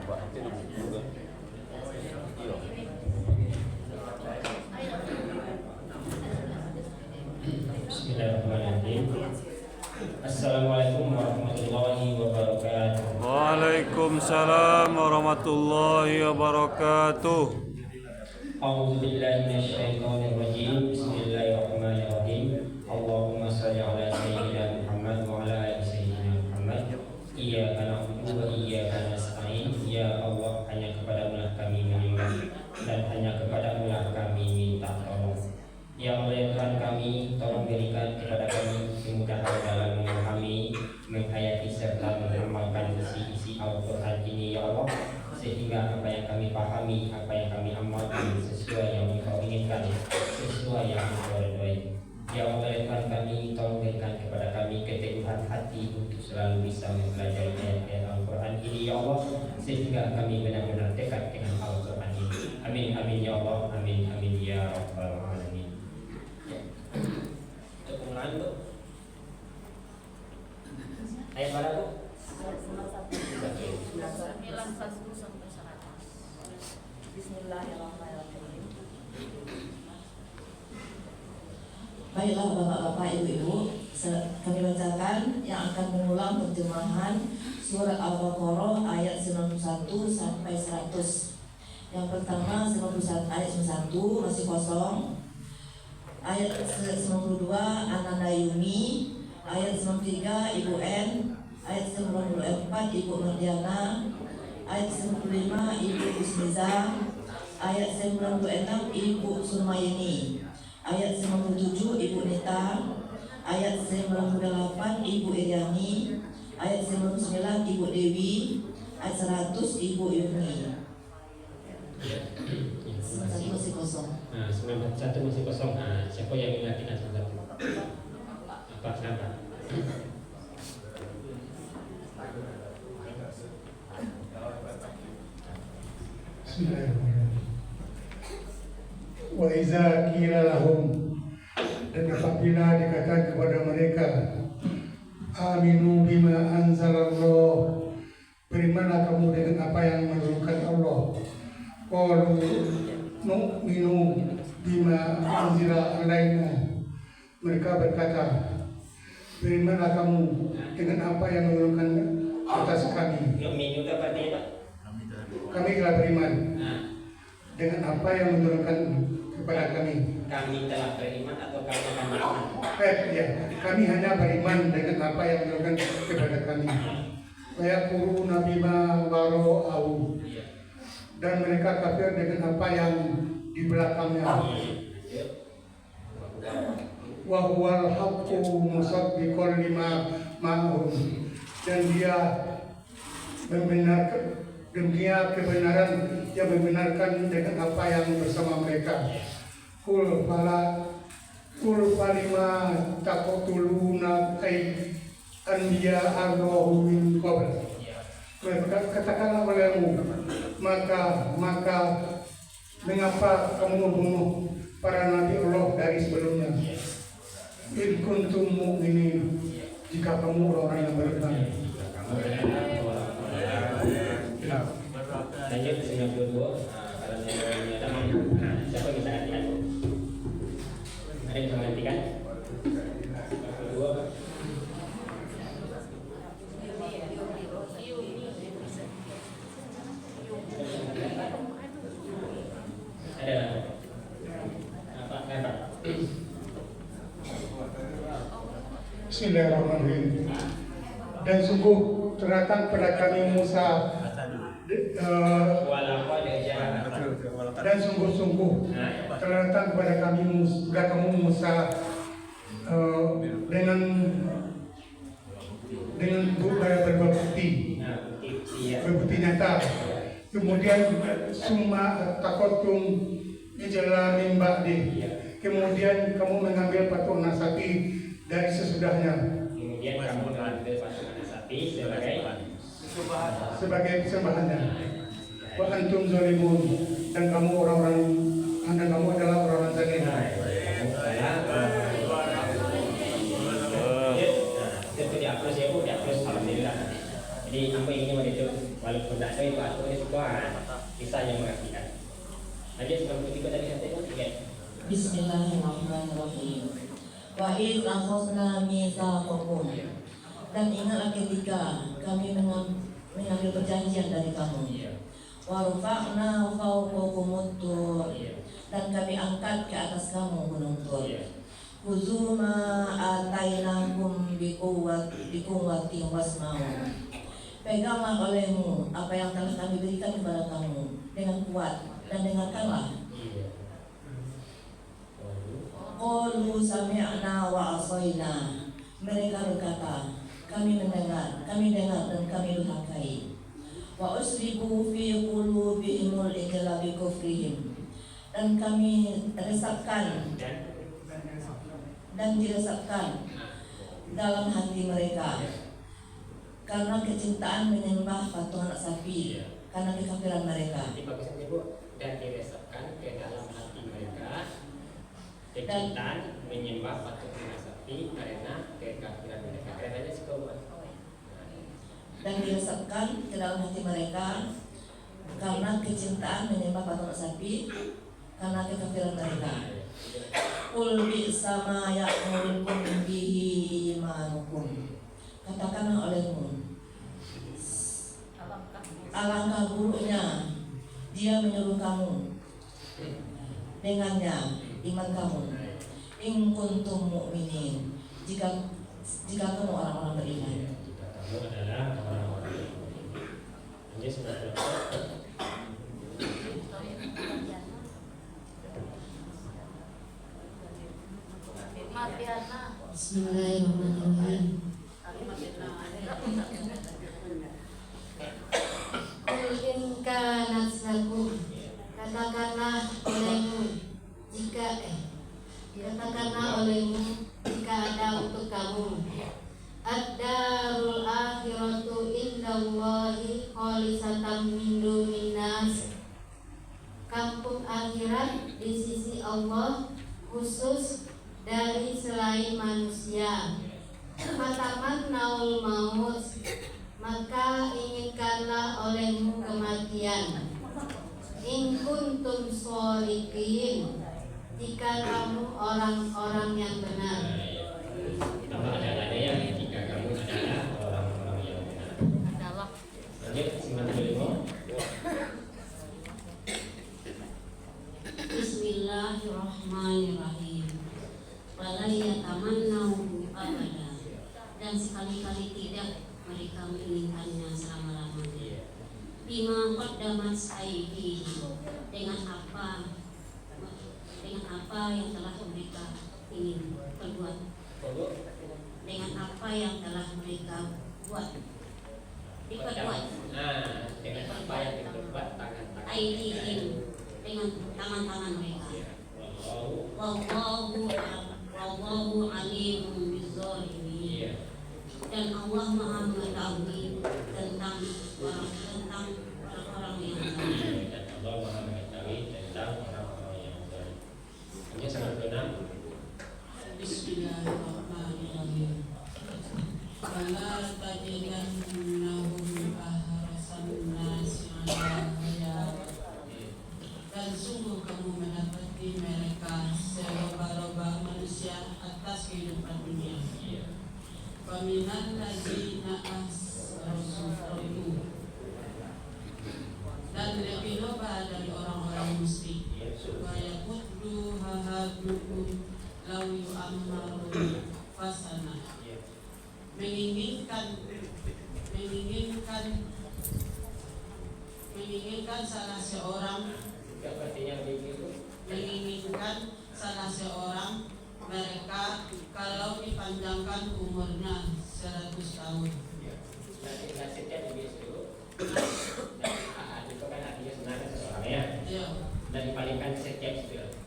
Bismillahirrahmanirrahim. Assalamualaikum warahmatullahi wabarakatuh. Waalaikumsalam warahmatullahi wabarakatuh. A'udzu billahi minasyaitonir rajim. Bismillahirrahmanirrahim. Allahumma shalli ala sayyidina Muhammad wa ala ali sayyidina Muhammad. Iyyaka na'budu wa iyyaka nasta'in. Ya Allah, hanya kepadamu-lah kami menyembah dan hanya kepadamu lah kami minta tolong. Ya Allah, ya Tuhan kami, tolong berikan kepada kami kemudahan dalam memahami, menghayati serta mengamalkan isi-isi Al-Quran ini, ya Allah, sehingga apa yang kami pahami, apa yang kami amalkan sesuai yang Engkau inginkan, sesuai yang Engkau ridhoi. Ya Allah, ya Tuhan kami, tolong berikan kepada kami keteguhan hati untuk selalu bisa mempelajari ayat-ayat Al-Quran ini, ya Allah, sehingga kami benar-benar dekat dengan Al-Quran ini. Amin, amin ya Allah, amin, amin ya Rabbal Alamin. Untuk pengulangan Bu, ayat mana Bu? 91 sampai 100. Bismillahirrahmanirrahim. Baiklah Bapak-bapak, Ibu-ibu, kami bacakan yang akan mengulang terjemahan surat Al-Baqarah ayat 91 sampai 100. Yang pertama 91 ayat 91 masih kosong. Ayat 92 Ananda Yumi, ayat 93 Ibu N, ayat 94 Ibu Mardiana, ayat 95 Ibu Usniza, ayat 96 Ibu Sumayeni, ayat 97 Ibu Nita, ayat 98 Ibu Iriani, ayat 99 Ibu Dewi, ayat 100 Ibu Yuni. Satu masih kosong. Nah, 91 masih kosong. Nah, siapa yang mengartikan 91? Apa kenapa? Bismillahirrahmanirrahim. Wa iza qila lahum, dan apabila dikatakan kepada mereka, aminu bima anzalallah, berimanlah kamu dengan apa yang menurunkan Allah. Qalu nu'minu bima anzila alaina, mereka berkata, berimanlah kamu dengan apa yang menurunkan atas kami. Nu'minu itu apa artinya Pak? Kami telah beriman dengan apa yang menurunkan kepada kami. Kami telah beriman atau kami akan beriman? Ya, kami hanya beriman dengan apa yang menurunkan kepada kami. Wayaquluna bima wara'ahu, dan mereka kafir dengan apa yang di belakangnya. Wa huwal haqqu musaddiqan lima ma'hum, dan dia membenarkan, dunia kebenaran yang membenarkan dengan apa yang bersama mereka. Kul falima taqtuluna anbiya Allahu min qabl. Katakanlah olehmu, maka mengapa kamu membunuh para nabi Allah dari sebelumnya? In kuntum mu'minin, jika kamu orang yang beriman. Lanjut ke 92. Kalau yang ada siapa bisa gantikan? Ada yang bisa gantikan? 92 Pak. Ada apa? Kenapa? Bismillahirrahmanirrahim. Dan sungguh terdatang pada kami Musa, dan sungguh-sungguh terdatang kepada kami Musa dengan berbukti nyata. Kemudian summa takotum ijala min ba'di, kemudian kamu mengambil patungan sapi dari sesudahnya. Kemudian kamu mengambil patungan sapi sebagai persembahannya. Wa antum zalimun, dan kamu adalah orang-orang zalim. Itu dihapus ya Bu, dihapus alhamdulillah. Jadi apa yang ini itu walaupun tidak tahu itu Bismillahirrahmanirrahim. Wa idz akhadna mitsaqakum. Dan ingatlah ketika kami mengambil perjanjian dari kamu. Wa rafa'na fawqakumut tur. Dan kami angkat ke atas kamu gunung Tur. Khudzu ma atainakum biquwwatin wasma'u. Peganglah olehmu apa yang telah kami berikan kepada kamu dengan kuat dan dengarkanlah. Qalu sami'na wa asaina. Mereka berkata, kami dengar dan kami durhakai. Wa usribu fi qulubihimul ijla bi kufrihim. Dan kami resapkan dan diresapkan dalam hati mereka karena kecintaan menyembah patung anak sapi, karena kekafiran mereka. Dan diresapkan ke dalam hati mereka kecintaan menyembah patung anak sapi karena kekafiran mereka. Karenanya sekolah. Dan diresapkan ke dalam hati mereka karena kecintaan menyembah patung anak sapi, karena kekafiran mereka. Qul bi'sa ma ya'murukum bihi imanukum. Katakanlah olehmu, alangkah buruknya dia menyuruh kamu dengannya iman kamu. In kuntum mu'minin, jika kamu orang-orang beriman. Kamu adalah orang-orang beriman. Ini sudah Bismillahirrahmanirrahim. Qul in kanat lakum, katakanlah olehmu jika ada untuk kamu ad-darul akhiratu indallahi khalisatan min dunin nas, kampung akhirat di sisi Allah khusus dari selain manusia. Fataman naul maut, maka inginkanlah olehmu kematian. In kuntum sholiqin, jika kamu orang-orang yang benar. Tambah ada ya, jika kamu adalah orang-orang yang benar. Lanjut 95. Bismillahirrahmanirrahim. Wala yatamannau abada, dan sekali-kali tidak mereka menginginkannya selama-lamanya. Bima qaddamat aydihim, dengan apa yang telah mereka ingin perbuat, dengan apa yang telah mereka diperbuat. Dengan apa yang diperbuat tangan-tangan Aydihim, dengan tangan-tangan mereka. Wallahu alimun bizzalimin, dan Allah Maha mengetahui tentang orang-orang yang zalim. dan Allah Maha mengetahui tentang orang-orang yang zalim. Ini sangat benar. Bismillahirrahmanirrahim. Wala tajidannahum ahrasan nasi ala hayat. Dan sungguh kamu mendapati mereka seloba-loba manusia atas kehidupan dunia. Faminal ladzina asrafu, dan lebih loba dari orang-orang musyrik. Wa yaqulu hahadukum lau yu'ammaru fasana, menginginkan salah seorang mereka kalau dipanjangkan umurnya 100 tahun. Nasibnya begitu. Itu kan artinya sebenarnya seseorang ya. Ya, Dan dipalingkan setiap itu.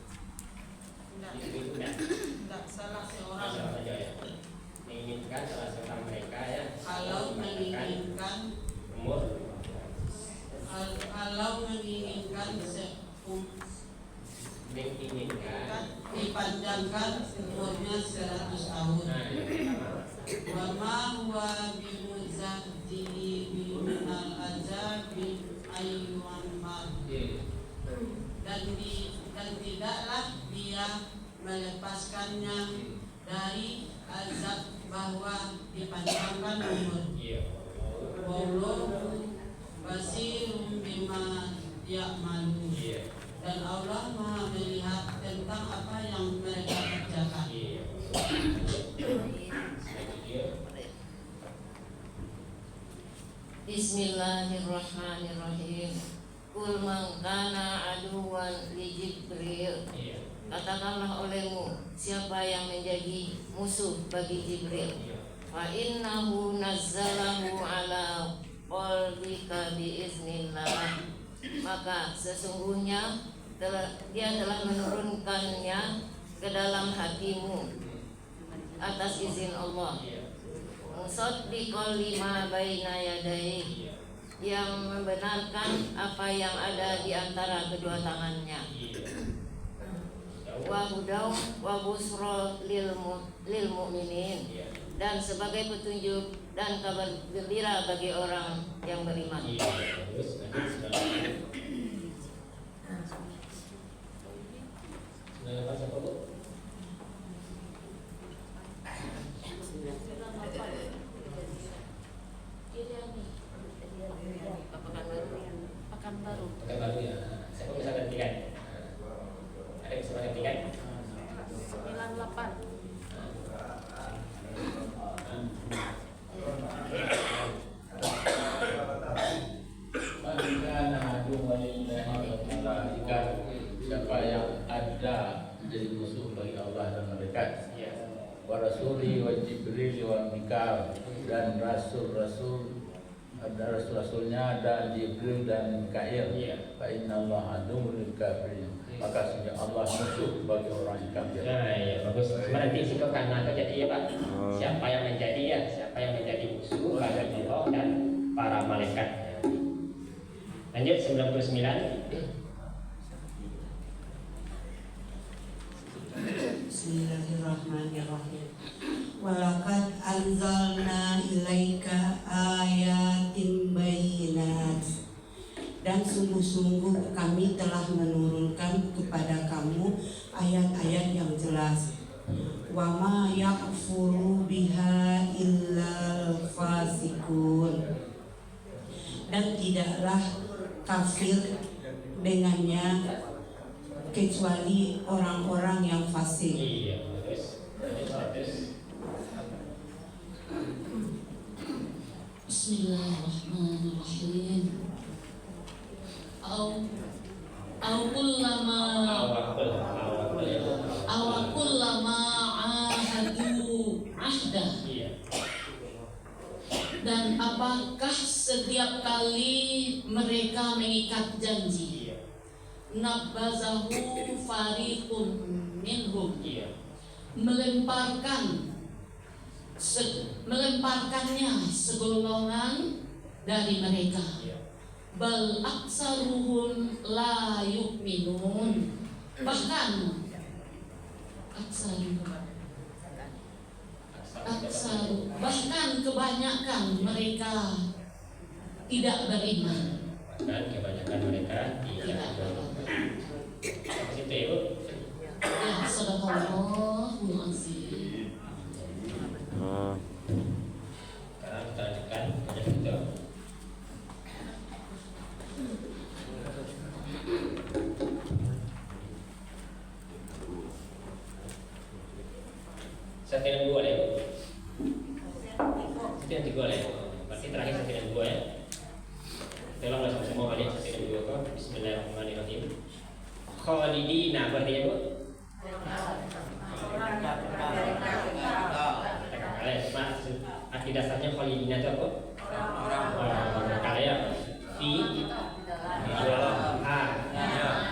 Itu tidak salah seorang. Salah saja ya. Menginginkan salah seorang mereka ya. Kalau menginginkan dipanjangkan umurnya 100 tahun. Wa ma huwa bimuzahzihi minal azabi ayyuhan mar, dan tidaklah dia melepaskannya dari azab bahwa dipanjangkan umur. Wallahu basirum bima ya'malun. Dan Allah Maha melihat tentang apa yang mereka kerjakan. Bismillahirrahmanirrahim. Kul man kana aduwan li Jibril. Katakanlah olehmu, siapa yang menjadi musuh bagi Jibril, fa innahu nazzalahu ala qalbika biiznillah, maka sesungguhnya dia telah menurunkannya ke dalam hatimu atas izin Allah. Musaddiqal lima baina yadayhi, yang membenarkan apa yang ada di antara kedua tangannya. Wa hudaw wa busra lil mu'minin, dan sebagai petunjuk dan kabar gembira bagi orang yang beriman. Pekan baru ya. Saya kok bisa gantikan? Ada bisa gantikan? 98. Siapa yang ada menjadi musuh bagi Allah dan malaikat, wa rasuli wa Jibril wa Mikal, dan rasul-rasulnya dan Jibril dan Mikail. Fa innallaha aduwwul lil kafirin, maka sesungguhnya Allah musuh bagi orang yang kafir. Nah, ya bagus. Berarti sikap kanan jadi ya Pak. Siapa yang menjadi musuh bagi Allah dan para malaikat. Lanjut 99. Bismillahirrahmanirrahim. Walaqad anzalna ilaika ayatin bayyinat, dan sungguh-sungguh kami telah menurunkan kepada kamu ayat-ayat yang jelas. Wa ma yakfuru biha illal fasikun, dan tidaklah kafir dengannya kecuali orang-orang yang fasik. Bismillahirrahmanirrahim. Awakullama ahadu ahda, dan apakah setiap kali mereka mengikat janji, nabbazahu fariqun minhum, melemparkannya segolongan dari mereka. Bal aksaruhum la yu'minun, bahkan bahkan kebanyakan mereka tidak beriman. Itu Ibu. Ya, sadaqallahul azim. Sekarang kita lanjutkan ayat itu. Setiap dua ya. Setiap tiga ya. Berarti terakhir setiap dua ya. Tolonglah sama-sama kali setiap dua kok. Bismillahirrahmanirrahim. Khalidina berarti ya Bu. Arti dasarnya khalidina itu apa? Orang kaya. Fi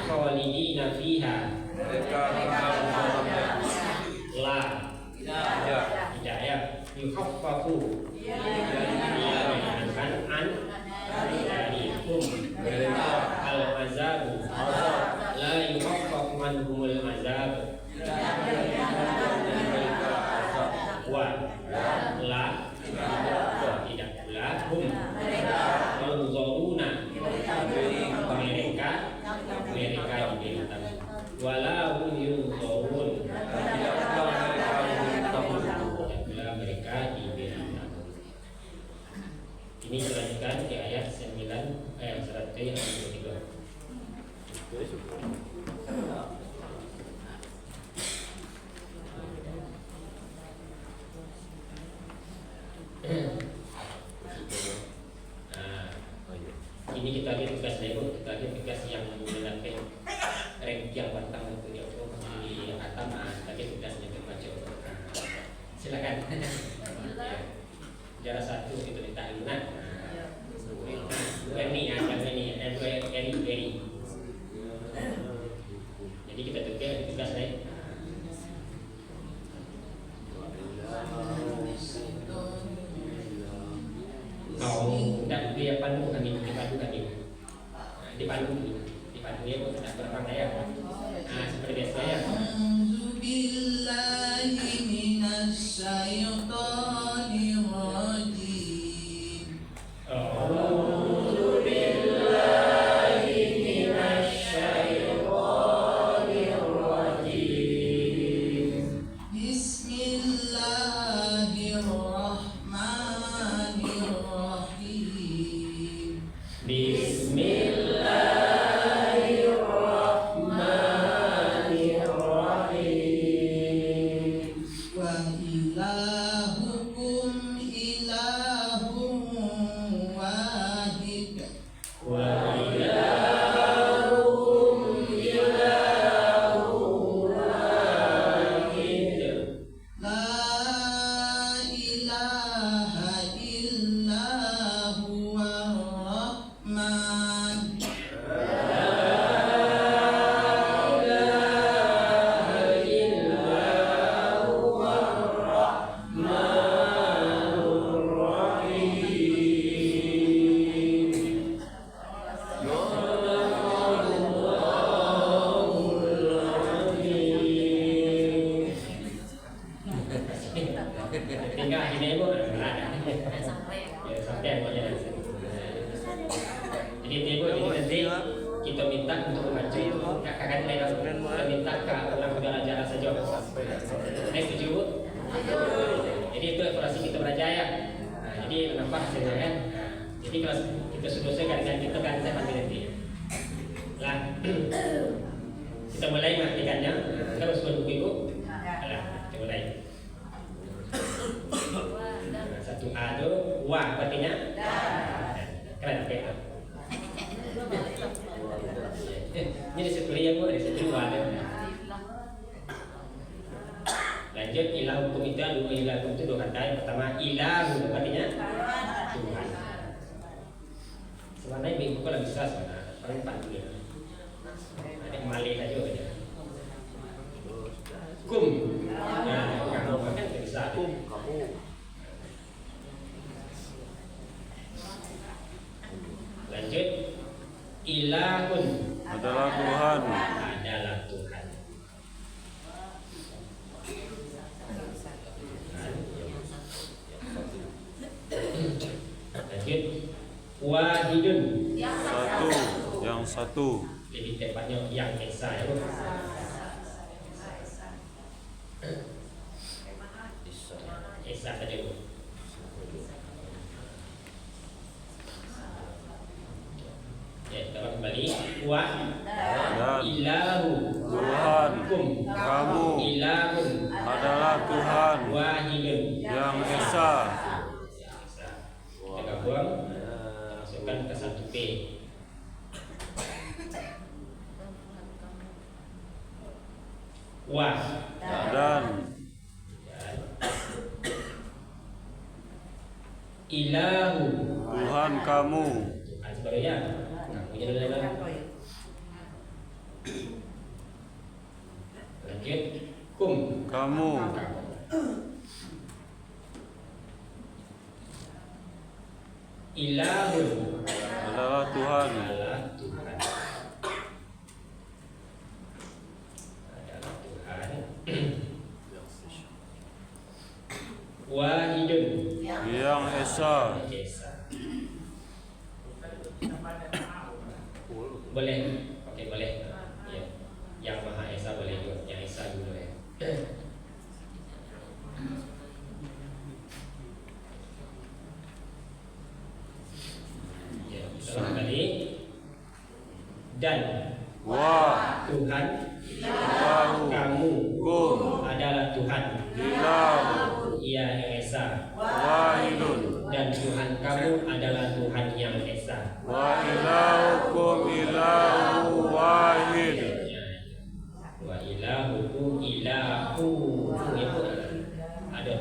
khalidina fiha. La tidak ya. Yukhaffafu kan an dari al azabu la yukhaffafu anhumul azab wa la tidak pula hum yunzaruna Silakan. Juara 1 itu minta lunak. Bukan nih, yang ini, Eri. Jadi kita tugas naik. Dan dia pandu kami, dipandu dia pun tidak berapa ya. Nah, seperti biasanya. Billahi minasyaitonir rajim. Bismillahirrahmanirrahim. Wa ilahukum ilahun wahid. La ilaha illa huwar rahman. Tinggal ini ibu ya sampai pokoknya. Jadi ibu nanti kita minta untuk maju kakak kita minta ke ulang belajar saja. Setuju bu? Jadi itu evaluasi kita berjaya. Nah, jadi kenapa hasilnya kan? Jadi kalau kita sudah selesai dengan kita kan saya panggil nanti. Lah, kita mulai matikannya. Kita harus buku ibu. Kita mulai. 1A itu wah artinya keren oke. Ini di situ ya bu, di situ ada. Lanjut ilah hukum itu ilah hukum itu dua kata. Yang pertama ilah hukum artinya Tuhan. Sebenarnya minggu kalau bisa sebenarnya paling empat dulu. Ada Malay saja aja. Kum. Nah, kamu kan bisa. Kamu. Lanjut ilahun adalah Tuhan. Adalah Tuhan. Lanjut wahidun Yang satu. lebih tepatnya yang esa ya. Esa saja bu. Ya, kita kembali wa Dan ilahu Tuhan kamu ilahun adalah Tuhan wahidun yang esa. Kita buang, masukkan ke 1B. Wah Dan ilahu Tuhan kamu Tuhan sebenarnya kamu jadi lagi. Lanjut kum kamu ilahun adalah Tuhan adalah Tuhan. Adalah Tuhan. Wahidun yang esa. Esa. Boleh, oke boleh. Ya. Yang Maha Esa boleh juga, yang Esa juga boleh. Ya, kita kembali. Dan Wa Tuhan Ilahu kamu kum adalah Tuhan. ilahu Ia yang Esa. wahidun Dan Tuhan kamu adalah Tuhan yang Esa. wa ilahukum ilahu wahid. Wa ilahukum ilahu. Itu ada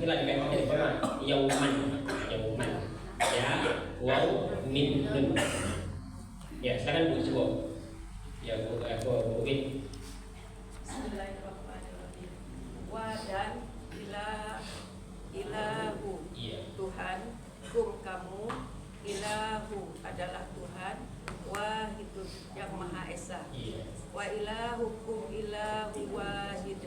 itulah dikatakan dari firman yauman. Ya, waw min nun. Ya, silakan Bu coba. Ya, Bu Bin. Bismillahirrahmanirrahim. Wa dan ilahu Iya. Tuhan, kum kamu, ilahu adalah Tuhan, wahidun yang maha esa. Iya. Wa ilahukum ilahu wahid,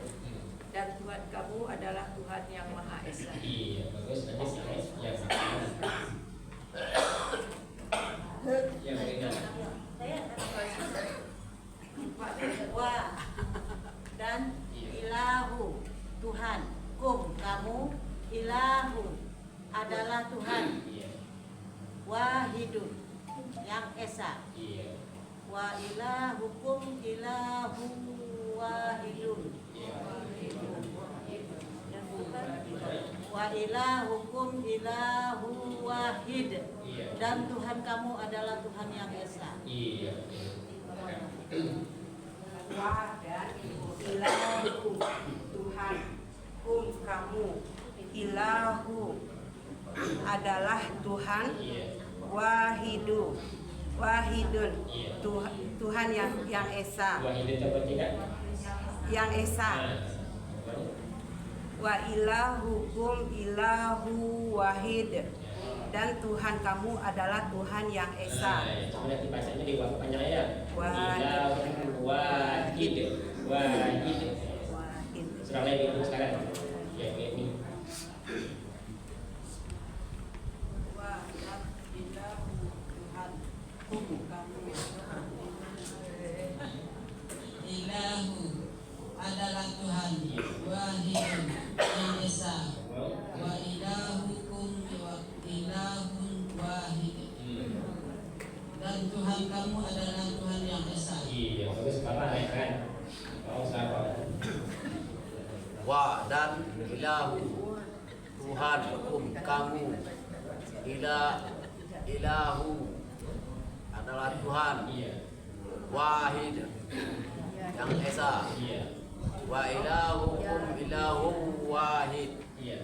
dan Tuhan kamu adalah Tuhan yang maha esa. Iya, bagus. Nanti saya yang berikan. Wa dan ilahu Tuhan, kum kamu, ilahu adalah Tuhan, Iya. wahidun yang esa. Iya. Wa ilahukum ilahu wahidun. Wa ilahukum ilahu wahid, Iya. dan Tuhan kamu adalah Tuhan yang esa. Iya. Wa dan ilahu Tuhan, kum kamu, ilahu adalah Tuhan, Iya. wahidun Iya. Tuhan yang esa, Wahid itu apa tidak? yang esa. Nah, Wa ilahukum ilahu wahid, dan Tuhan kamu adalah Tuhan yang esa. Kemudian dibacanya di waktunya ya. Wahid. Wahid. Wahid. Wahid. Surah lain itu sekarang. Ya, ini. Wa ilahu Tuhan, kum kamu, ilahu adalah Tuhan, wahidun yang esa. Wa ilahukum ilahun wahid, dan Tuhan kamu adalah Tuhan yang esa. Iya, bagus Bapak naik kan. Mau siapa? Wa dan ilahu Tuhan, kum kamu, ilahu adalah Tuhan, Iya. wahid yang esa. Iya. Wa ilahukum ilahu wahid, Iya.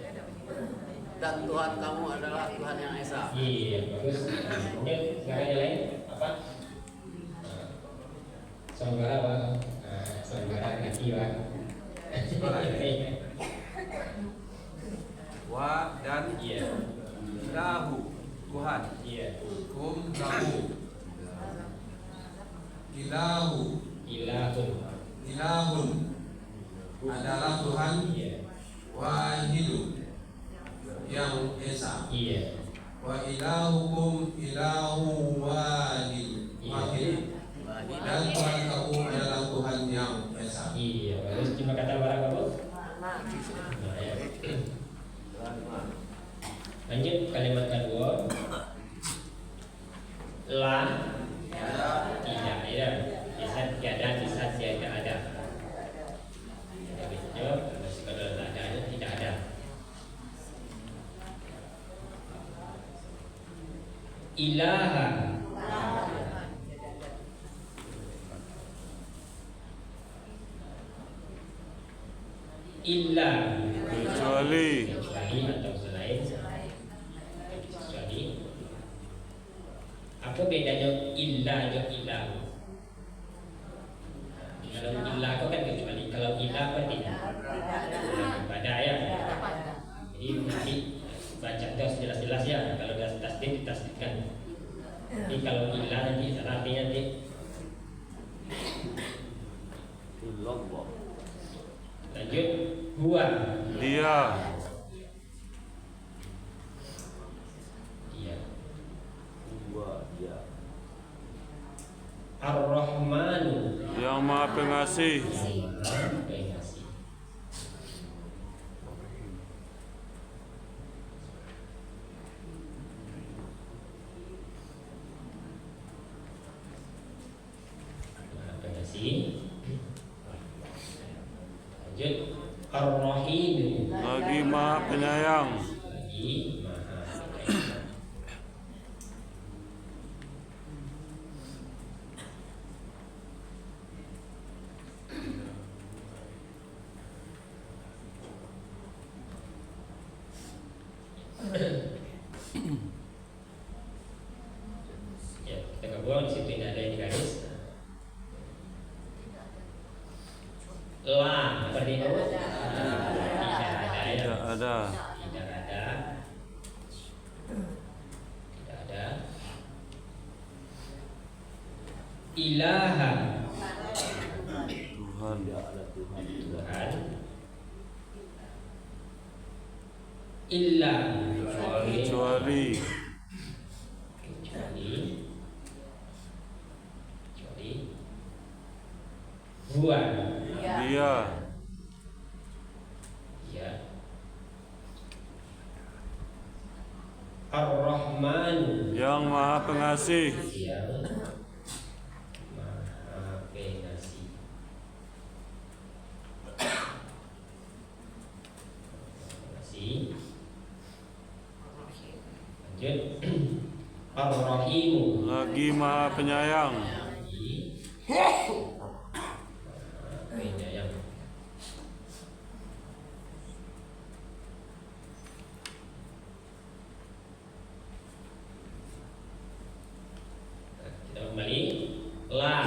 dan Tuhan kamu adalah Tuhan yang esa. Iya, bagus. Kemudian sekarang yang lain apa? Sanggara Pak. Sanggara kaki Pak. Wa dan Iya. ilahu Tuhan, Iya. kum kamu, ilahu ilahun adalah Tuhan, Iya. wahidun yang esa. Iya. Wa ilahukum ilahu wahid, dan Tuhan kamu adalah Tuhan yang esa. Iya, bagus. Cuma kata barang apa? Nah, ya. Lanjut kalimat kedua. La tidak ya. Bisa tiada, bisa tiada ada. Begitu. Kalau ada tidak ada. Ilaha. Illa. Kecuali Atau selain. Kecuali. Apa bedanya illa dengan ilah? Kalau ilah itu kan kecuali, kalau ilah apa tidak? Pada ya. Jadi nanti baca terus jelas-jelas ya. Kalau dah tasdid ditasdidkan. Tapi kalau ilah nanti artinya nanti lanjut huwa. dia, Iya. Ar-Rahmanu. yang maha pengasih, Pengasih. Maha Pengasih. Lanjut Ar-Rahim. lagi maha penyayang, Lagi maha penyayang. La seperti itu. Tidak ada. Tidak ada. Tidak ada. Ilaha Tuhan. Tuhan. Illa Kecuali Huwa Dia ya Ar-Rahman yang Maha Pengasih. yang Maha Pengasih. Lanjut. Ar-Rahimu Lagi Maha Penyayang. Penyayang. Kita kembali. La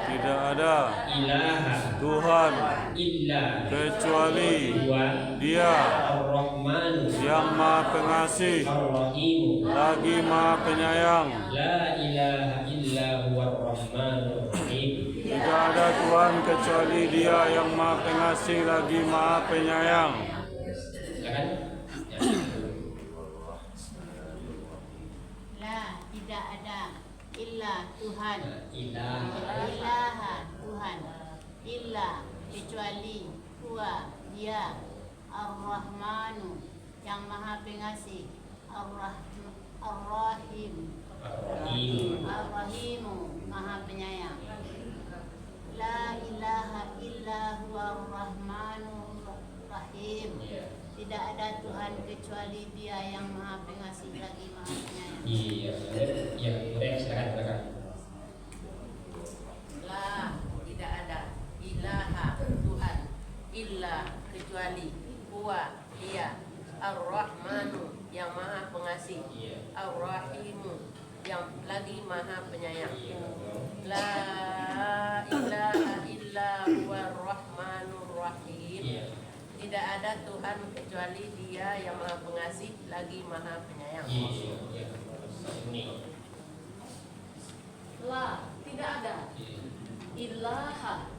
Tidak ada ilaha Tuhan illa kecuali huwa Dia Ar-Rahman yang Maha Pengasih Ar-Rahim. lagi Maha Penyayang. La ilaha illa huwa Ar-Rahmanur Rahim. Tidak ada Tuhan kecuali Dia yang Maha Pengasih lagi Maha Penyayang. Silakan. Ya. La tidak ada illa Tuhan. Ilaha Tuhan. Illa kecuali huwa Dia Ar-Rahmanu yang Maha Pengasih. Ar-Rahim. Ar-Rahim. Ar-Rahimu Maha Penyayang. La ilaha illa huwa Ar-Rahmanur Rahim. Tidak ada Tuhan kecuali Dia yang Maha Pengasih lagi Maha Penyayang. Iya, ya, boleh silakan. La tidak ada ilaha Tuhan illa kecuali huwa Dia Ar-Rahmanu yang Maha Pengasih, Ar-Rahimu yang lagi Maha Penyayang. La ilaha illa huwa Ar-Rahmanur Rahim. Tidak ada Tuhan kecuali Dia yang Maha Pengasih lagi Maha Penyayang. La tidak ada ilaha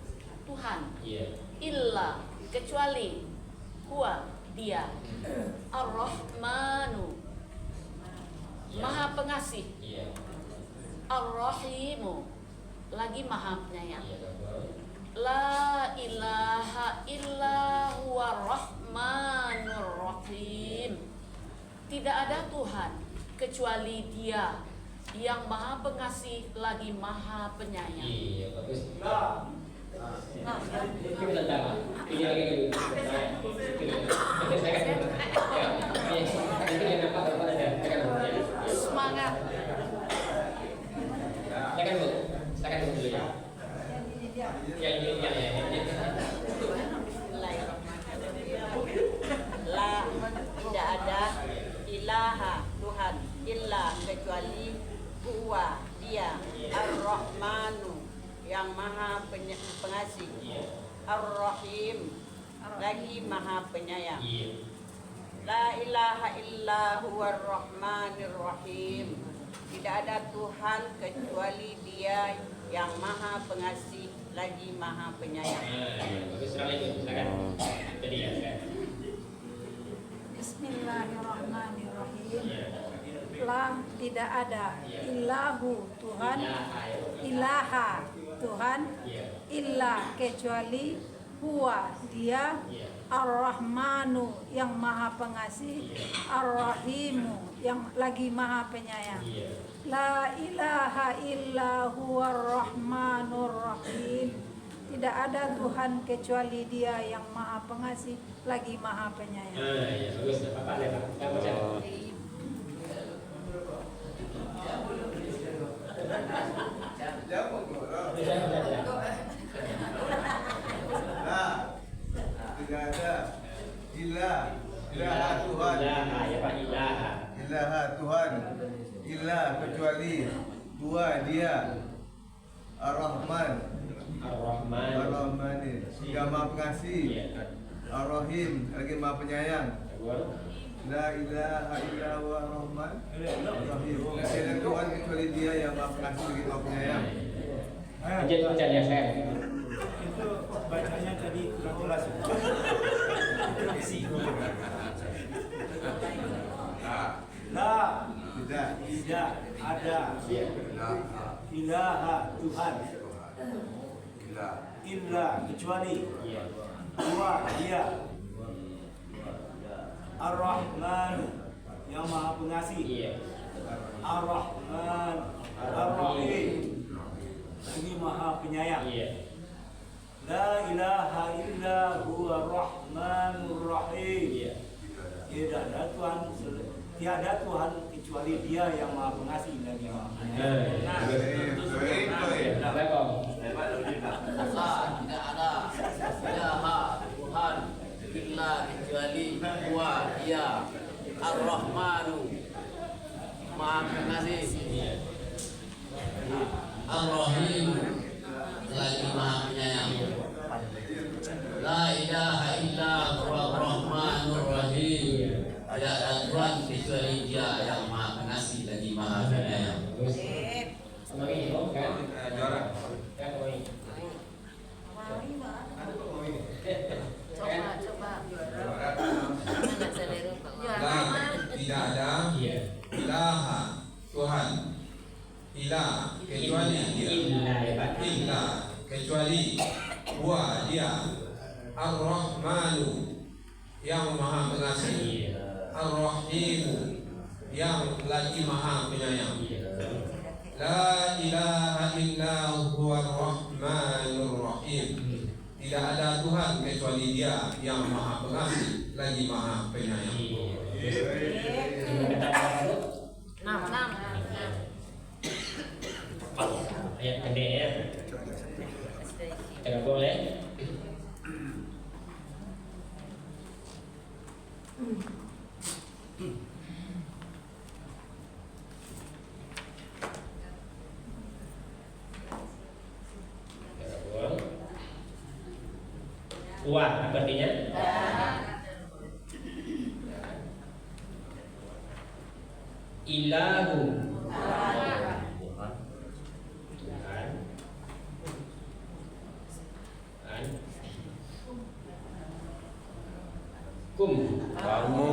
Tuhan Iya. illa kecuali huwa Dia Ar-Rahmanu Maha Pengasih, Iya. Ar-Rahimu lagi Maha Penyayang. Iya. La ilaha illa huwa Rahmanur Rahim. Tidak ada Tuhan kecuali Dia yang Maha Pengasih lagi Maha Penyayang. Iya, bagus. Ini tentang ini lagi Semangat. Silakan Bu. Silakan Bu dulu ya. Ya. La tidak ada ilaha Tuhan illa kecuali huwa Dia Ar-Rahmanu yang Maha Pengasih, Ar-Rahim lagi Maha Penyayang. La ilaha illa huwa Ar-Rahmanir Rahim. Tidak ada Tuhan kecuali Dia yang Maha Pengasih lagi Maha Penyayang. Bagus sekali Bu. Silakan. Jadi ya. Bismillahirrahmanirrahim. La tidak ada illahu Tuhan, ilaha Tuhan, illa kecuali huwa Dia Ar-Rahmanu yang Maha Pengasih, Ar-Rahimu yang lagi Maha Penyayang. La ilaha illa huwa Ar-Rahmanur Rahim. Tidak ada Tuhan kecuali Dia yang Maha Pengasih lagi Maha Penyayang. Ya, bagus. Bapak lihat, Pak. Baca. Tidak ada ilaha Tuhan. Ilaha ya Pak, ilaha. Ilaha Tuhan illa kecuali Dia Ar-Rahman Ar-Rahman. Ar-Rahmani, yang Maha Pengasih. Ar-Rahim, lagi Maha Penyayang. La ilaha illa huwa Rahman Ar-Rahim. Tiada Tuhan kecuali Dia yang Maha Pengasih lagi Maha Penyayang. Lanjut baca ya saya. Itu bacanya tadi kurang jelas. La tidak ada ilaha Tuhan illa kecuali Huwa Dia Ar-Rahman yang Maha Pengasih, Ar-Rahman Ar-Rahim lagi Maha Penyayang. La ilaha illa huwa Rahmanur Rahim. Tiada Tuhan kecuali Dia yang Maha Pengasih lagi Maha Penyayang. Tidak ada ilaha Tuhan illa kecuali Huwa Dia Ar-Rahmanu Maha Pengasih, Ar-Rahim lagi Maha Penyayang. La ilaha illa huwa Rahmanur Rahim. Tidak ada Tuhan kecuali Dia yang Maha Pengasih lagi Maha Penyayang. Semakin jauh kan? Juara. Kan koi. Coba. Tidak ada ilaha Tuhan ilah kecuali Dia, illa kecuali Huwa Dia Ar-Rahmanu yang Maha Pengasih, Ar-Rahimu yang lagi Maha Penyayang. La ilaha illa huwa Rahmanur Rahim. Tidak ada Tuhan kecuali Dia yang Maha Pengasih lagi Maha Penyayang. Ayat gede ya. Tidak boleh. Wah, apa artinya? Ilahu Kum kamu.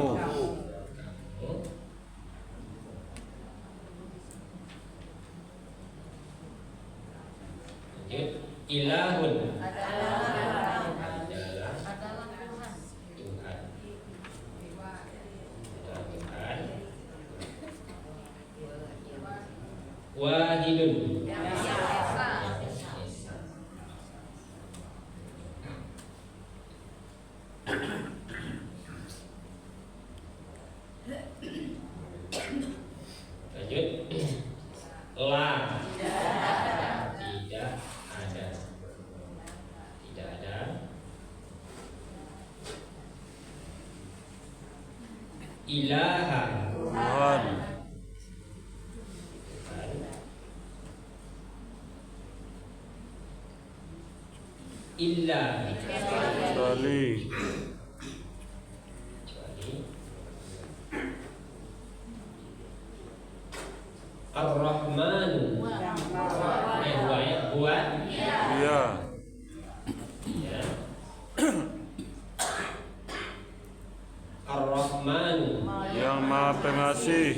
Ilahun wahidun lanjut la tidak ada ilaha Tuhan illa kecuali Ar-Rahmanu huwa Dia Ar-Rahmanu yang Maha Pengasih.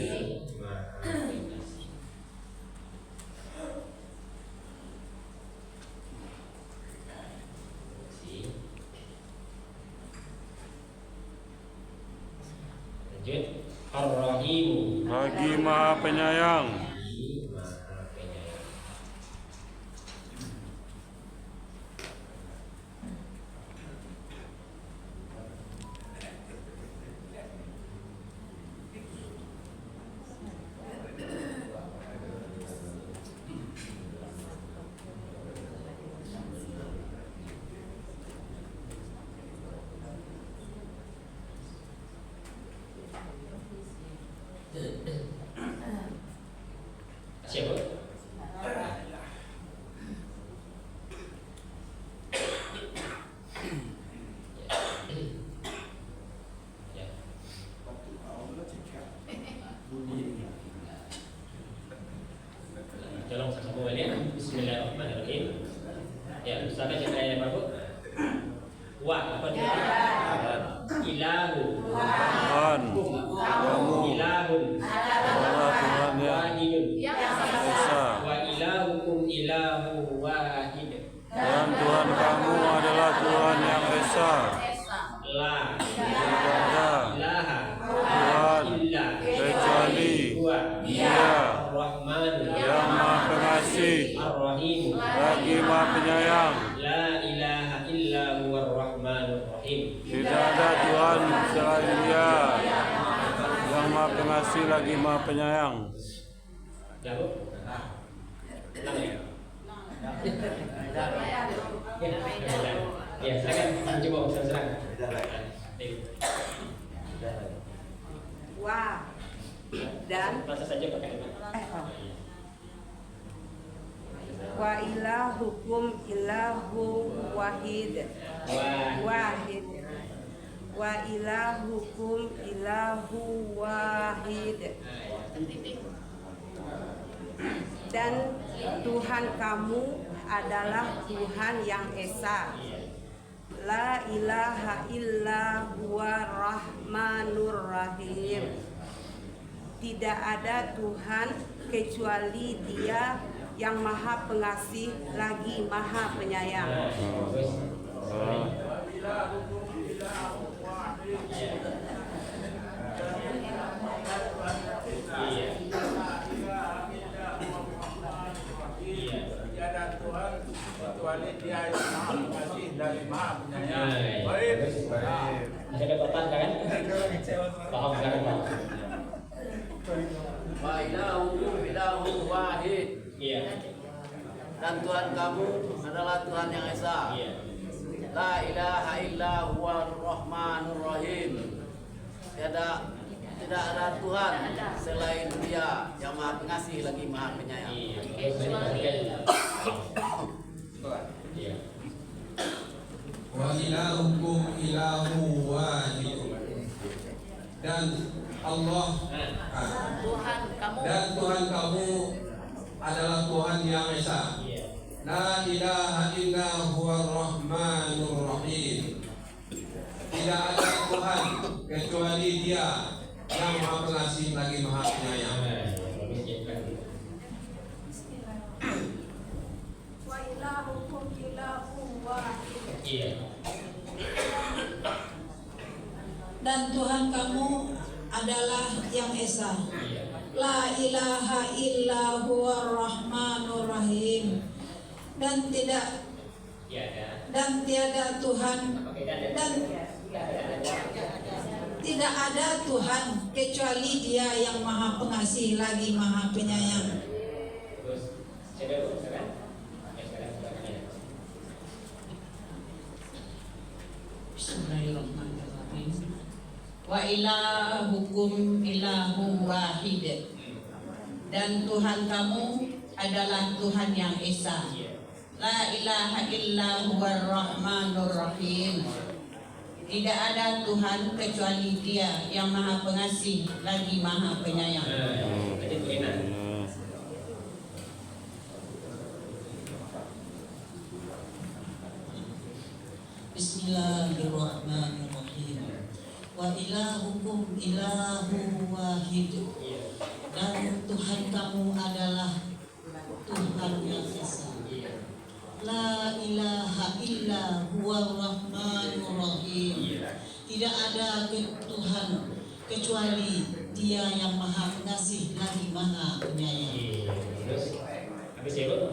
lanjut Ar-Rahimu Lagi Maha Penyayang. Wa apa dia? Ilahu. Tuhan kamu Ilahun. adalah Tuhan yang Wahidun. esa, Wa ilahukum ilahu wahid. dan Tuhan kamu adalah Tuhan yang esa. La Tidak ada ilaha Tuhan illa kecuali huwa Dia Ar-Rahman yang Maha Pengasih Ar-Rahim. lagi Maha Penyayang. La ilaha illa huwa Ar-Rahmanur Rahim. Tidak ada Tuhan selain Dia yang Maha Pengasih lagi Maha Penyayang. Lalu ya, silakan coba serang. Wa dan Masa saja pakai wa ilahukum ilahu wahid. Wahid. Wa ilahukum ilahu wahid. Dan Tuhan kamu adalah Tuhan yang esa. La ilaha illa huwa rahmanur rahim. Tidak ada Tuhan kecuali Dia yang Maha Pengasih lagi Maha Penyayang. Tiada Tuhan kecuali Dia yang Maha Pengasih dari Maha Penyayang. Baik. Bisa dapat kan? Paham sekarang Pak? Wa ilahukum ilahun wahid. Iya. Dan Tuhan kamu adalah Tuhan yang esa. La ilaha illa huwa rahmanur rahim. Tidak ada Tuhan selain Dia yang Maha Pengasih lagi Maha Penyayang. Wa ilahukum ilahu wahid. Dan Allah dan Tuhan kamu adalah Tuhan yang esa. La ilaha illa huwa rahmanur rahim. Tidak ada Tuhan kecuali Dia yang Maha Pengasih lagi Maha Penyayang. Wa ilahukum ilahu wahid. Dan Tuhan kamu adalah yang esa. La ilaha illa huwa rahmanur rahim. Dan tiada Tuhan dan tidak ada Tuhan kecuali Dia yang Maha Pengasih lagi Maha Penyayang. Bismillahirrahmanirrahim. Wa ilahukum ilahu wahid. Dan Tuhan kamu adalah Tuhan yang esa. La ilaha illa huwa rahmanur rahim. Tidak ada Tuhan kecuali Dia yang Maha Pengasih lagi Maha Penyayang. Bismillahirrahmanirrahim. Wa ilahukum ilahu wahid. Dan Tuhan kamu adalah Tuhan yang esa. La ilaha illa huwa rahmanur rahim. Tidak ada Tuhan kecuali Dia yang Maha Pengasih lagi Maha Penyayang. Habis ya, Bu?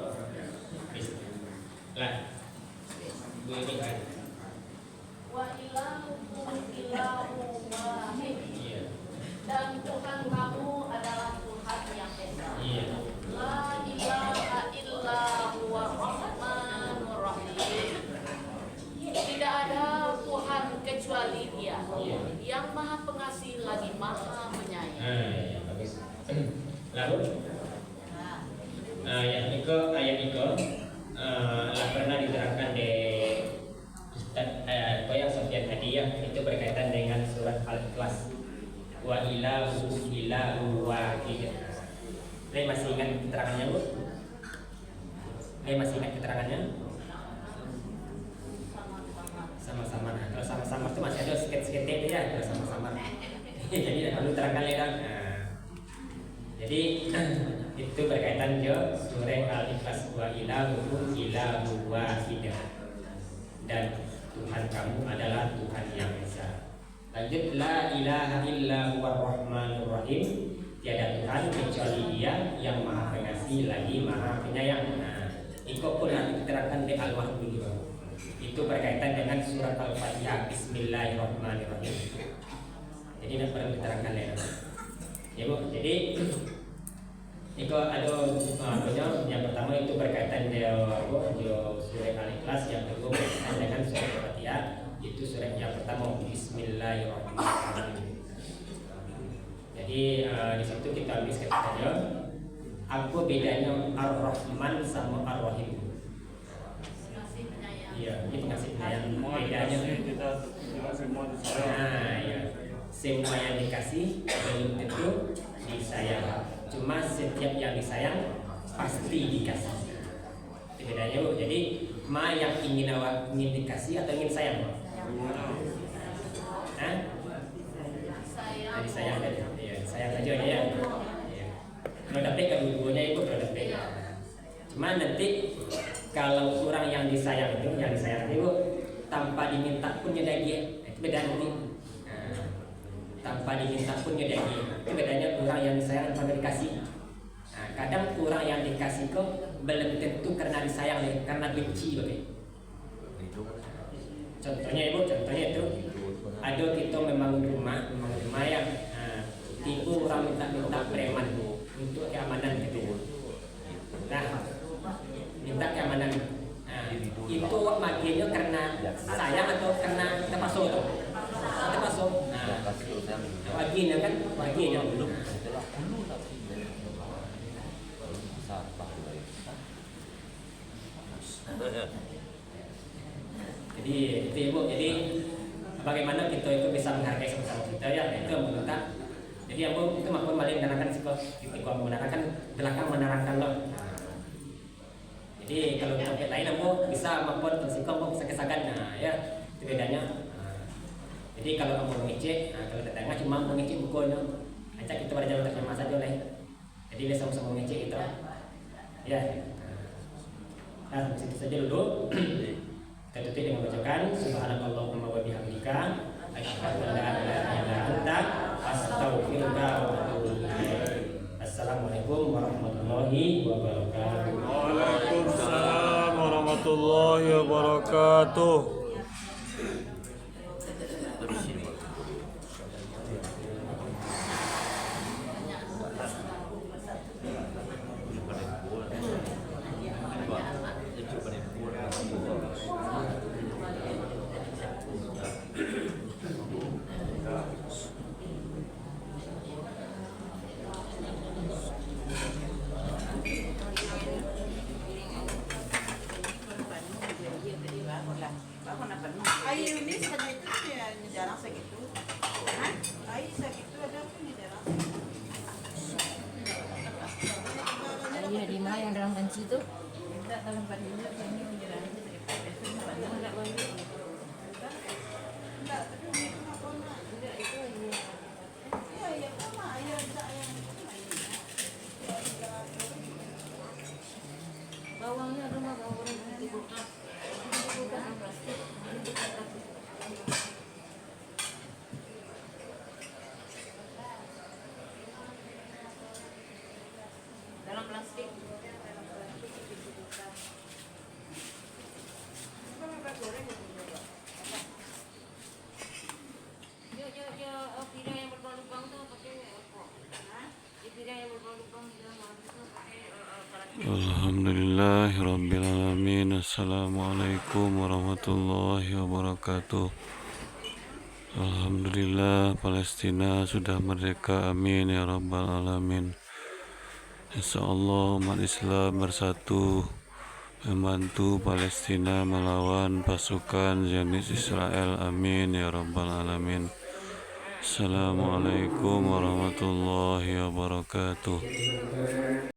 Lah. Bu ini kan. Wa ilahukum ilahu wahid. Dan Tuhan kamu adalah Tuhan yang esa. La ilaha illa huwa rahmanur rahim. Tidak ada Tuhan kecuali Dia yang Maha Pengasih lagi Maha Penyayang. Bagus. Lalu ayat Niko lah pernah diterangkan di Ustaz Koyang Sofian Hadiah, itu berkaitan dengan surat Al-Ikhlas. Wa ilahu ilahu wahid. Saya masih ingat keterangannya, Bu? Saya masih ingat keterangannya? Sama-sama Jadi tidak perlu terangkan ledak. Jadi itu berkaitan dengan surah Al-Ikhlas, wa ilahukum ilahu wahidah, dan Tuhan kamu adalah Tuhan yang esa. Lanjut, la ilaha illa huwar rahmanur rahim, tiada Tuhan kecuali Dia yang Maha Pengasih lagi Maha Penyayang. Itu pun nanti diterangkan di Al-Wahid dulu. Itu berkaitan dengan surat Al-Fatihah, Bismillahirrahmanirrahim. Jadi tidak perlu diterangkan lagi. Ya Bu, jadi itu ada yang pertama itu berkaitan dengan surat Al-Ikhlas, yang kedua berkaitan dengan surat Al-Fatihah, itu surat yang pertama Bismillahirrahmanirrahim. Jadi di situ kita ambil sekitarnya apa bedanya Ar-Rahman sama Ar-Rahim. Iya, ini pengasih penyayang. Bedanya kita semua disayang. Nah, ya. Semua yang dikasih belum tentu disayang. Cuma setiap yang disayang pasti dikasih. Itu bedanya Bu. Jadi ma yang ingin dikasih atau ingin sayang? Hah? Disayang saja. Ya, disayang saja ya. Kalau dapat kedua-duanya itu kalau dapat. Cuma nanti kalau orang yang disayang itu tanpa diminta pun dia, itu beda nanti. Tanpa diminta pun dia, itu bedanya orang yang disayang tanpa dikasih. Kadang orang yang dikasih kok belum tentu karena disayang, karena benci bagai. Contohnya Ibu, itu ada kita membangun rumah yang tipu orang minta preman untuk keamanan gitu. Nah, minta keamanan. Itu maginya karena sayang atau karena terpaksa tuh? Terpaksa. Maginya kan, maginya belum. Jadi itu Ibu, jadi bagaimana kita itu bisa menghargai sama-sama kita ya, itu meminta. Jadi Ibu itu maupun maling menerangkan sikap, ketika menerangkan belakang menerangkan loh. Jadi kalau tempat lain Ibu bisa maupun sikap bisa kesagan, nah ya itu bedanya. Jadi kalau kamu mengecek, kalau tetangga cuma mengecek bukunya, ajak kita pada jalan terjemah saja lah. Jadi dia sama-sama mengecek itu, ya. Nah, situ saja dulu. Kita tutup dengan bacaan Subhanallahumma wa bihamdika asyhadu an la ilaha illa anta astaghfiruka wa atubu ilaik. Assalamualaikum warahmatullahi wabarakatuh. Waalaikumsalam warahmatullahi wabarakatuh. Air ini segitu ya jarang segitu. Air segitu ada pun jarang. Air di mana yang dalam panci itu? Tidak dalam panci itu ini menjelang enggak banyak. Enggak, tapi ini apa nak? Tidak itu aja. Ya, ya sama air saya. Bawangnya ada mah bawang di kulkas. Bukan plastik. Dalam plastik. Piring yang berlubang tuh pakai apa? Piring yang berlubang Alhamdulillahirrabbilalamin. Assalamualaikum warahmatullahi wabarakatuh. Alhamdulillah Palestina sudah merdeka, amin ya rabbal alamin. Insyaallah umat Islam bersatu membantu Palestina melawan pasukan Zionis Israel, amin ya rabbal alamin. Assalamualaikum warahmatullahi wabarakatuh.